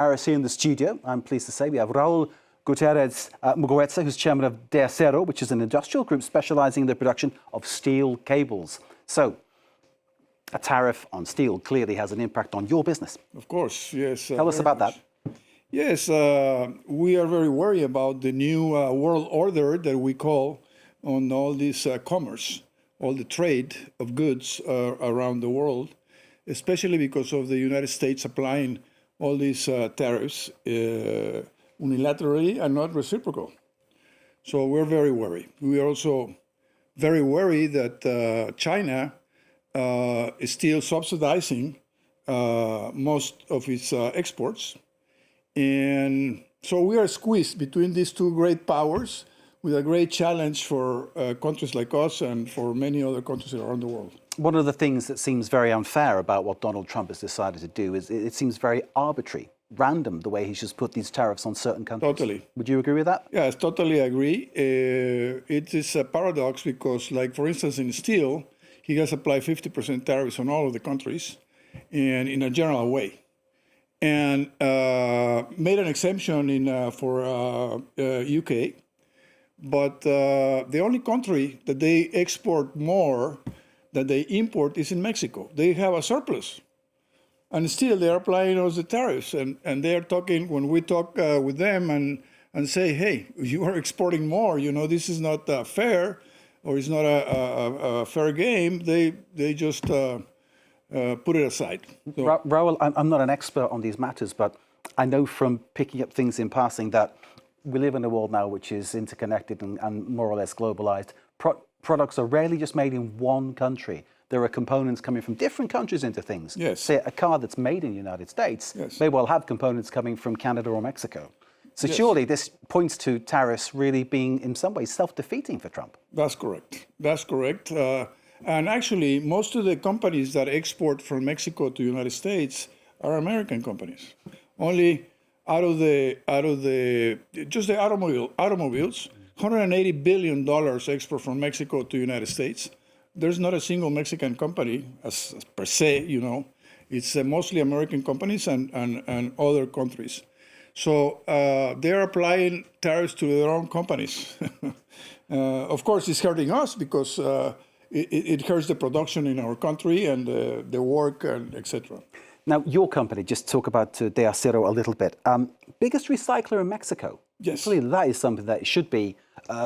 Paris here in the studio. I'm pleased to say we have Raùl Gutiérrez Muguerza, who's chairman of Deacero, which is an industrial group specializing in the production of steel cables. So, a tariff on steel clearly has an impact on your business. Of course, yes. Tell us about that. Yes, we are very worried about the new world order that we call on all this commerce, all the trade of goods around the world, especially because of the United States applying all these tariffs unilaterally and not reciprocal. So we're very worried. We are also very worried that China is still subsidizing most of its exports. And so we are squeezed between these two great powers with a great challenge for countries like us and for many other countries around the world. One of the things that seems very unfair about what Donald Trump has decided to do is it seems very arbitrary, random, the way he's just put these tariffs on certain countries. Totally. Would you agree with that? Yes, totally agree. It is a paradox because, like, for instance, in steel, he has applied 50% tariffs on all of the countries and in a general way. And made an exemption for UK. But the only country that they export more than they import is in Mexico. They have a surplus. And still they're applying all the tariffs. And they're talking, when we talk with them and say, hey, you are exporting more, you know, this is not fair, or it's not a fair game, they just put it aside. So, Raùl, I'm not an expert on these matters, but I know from picking up things in passing that we live in a world now which is interconnected and more or less globalized. Products are rarely just made in one country. There are components coming from different countries into things. Yes. Say a car that's made in the United States Yes. may well have components coming from Canada or Mexico. So Yes. surely this points to tariffs really being in some ways self-defeating for Trump. That's correct. That's correct. And actually, most of the companies that export from Mexico to the United States are American companies. Only out of the just the automobiles, $180 billion export from Mexico to the United States. There's not a single Mexican company as per se, you know. It's mostly American companies and other countries. So they're applying tariffs to their own companies. Of course, it's hurting us because it hurts the production in our country and the work and etc. Now, your company, just talk about Deacero a little bit. Biggest recycler in Mexico. Yes. Clearly, that is something that should be,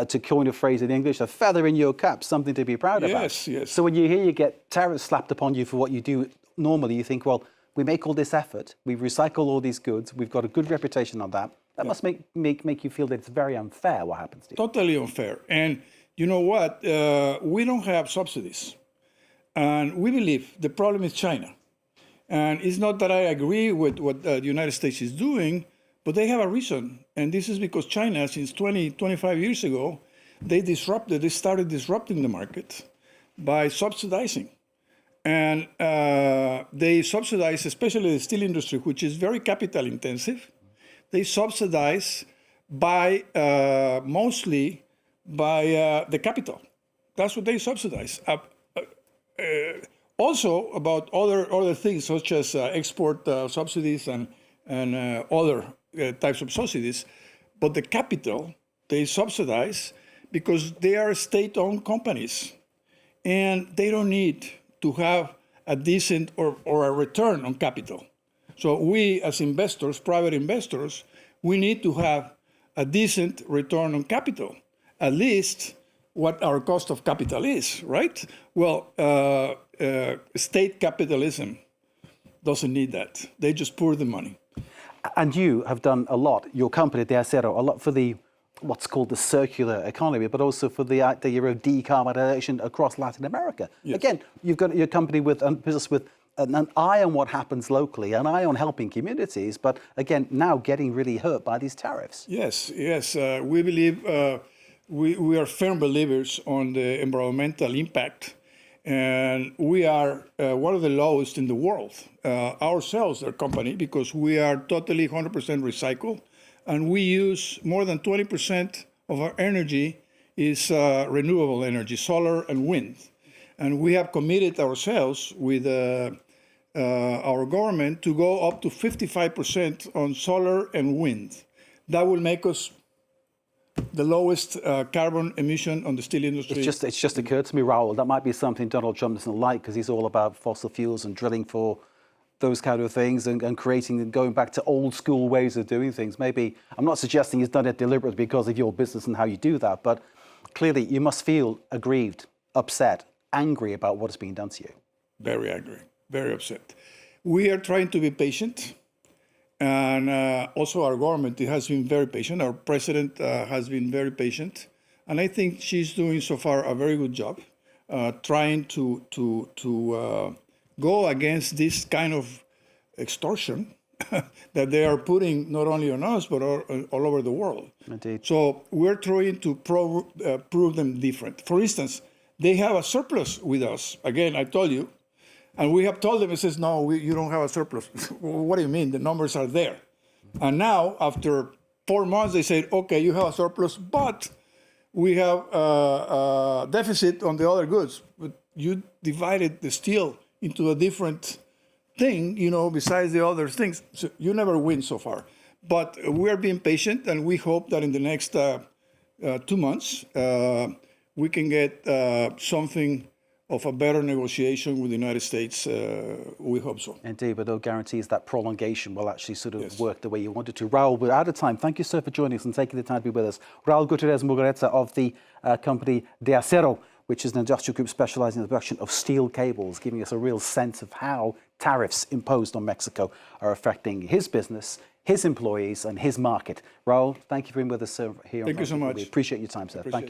to coin a phrase in English, a feather in your cap, something to be proud about. Yes, yes. So when you get tariffs slapped upon you for what you do normally, you think, well, we make all this effort, we recycle all these goods, we've got a good reputation on that. That must make you feel that it's very unfair what happens to you. Totally unfair. And you know what? We don't have subsidies. And we believe the problem is China. And it's not that I agree with what the United States is doing, but they have a reason. And this is because China, since 25 years ago, they started disrupting the market by subsidizing. And they subsidize, especially the steel industry, which is very capital intensive. They subsidize by mostly by the capital. That's what they subsidize. Also about other things such as export subsidies and other types of subsidies, but the capital they subsidize because they are state-owned companies, and they don't need to have a decent or a return on capital. So we, as investors, private investors, we need to have a decent return on capital, at least what our cost of capital is, right? Well, state capitalism doesn't need that. They just pour the money. And you have done a lot, your company, Deacero, a lot for what's called the circular economy, but also for the idea of decarbonization across Latin America. Yes. Again, you've got your company with a business with an eye on what happens locally, an eye on helping communities, but again, now getting really hurt by these tariffs. Yes, yes. We believe, we are firm believers on the environmental impact, and we are one of the lowest in the world, ourselves, our company, because we are totally 100% recycled, and we use more than 20% of our energy is renewable energy, solar and wind. And we have committed ourselves with our government to go up to 55% on solar and wind. That will make us the lowest carbon emission on the steel industry. It's just occurred to me, Raul, that might be something Donald Trump doesn't like, because he's all about fossil fuels and drilling for those kind of things and creating and going back to old school ways of doing things. Maybe, I'm not suggesting he's done it deliberately because of your business and how you do that, but clearly you must feel aggrieved, upset, angry about what is being done to you. Very angry, very upset. We are trying to be patient. And also our government has been very patient. Our president has been very patient. And I think she's doing so far a very good job trying to go against this kind of extortion that they are putting not only on us, but all over the world. Indeed. So we're trying to prove them different. For instance, they have a surplus with us. Again, I told you. And we have told them, it says, no, you don't have a surplus. What do you mean? The numbers are there. And now, after 4 months, they say, okay, you have a surplus, but we have a deficit on the other goods. But you divided the steel into a different thing, besides the other things. So you never win so far. But we're being patient, and we hope that in the next 2 months, we can get something of a better negotiation with the United States. We hope so. Indeed, but no guarantees that prolongation will actually sort of work the way you want it to. Raul, we're out of time. Thank you, sir, for joining us and taking the time to be with us. Raùl Gutiérrez Muguerza of the company Deacero, which is an industrial group specializing in the production of steel cables, giving us a real sense of how tariffs imposed on Mexico are affecting his business, his employees, and his market. Raul, thank you for being with us here. Thank you so much. We appreciate your time, sir. Thank you.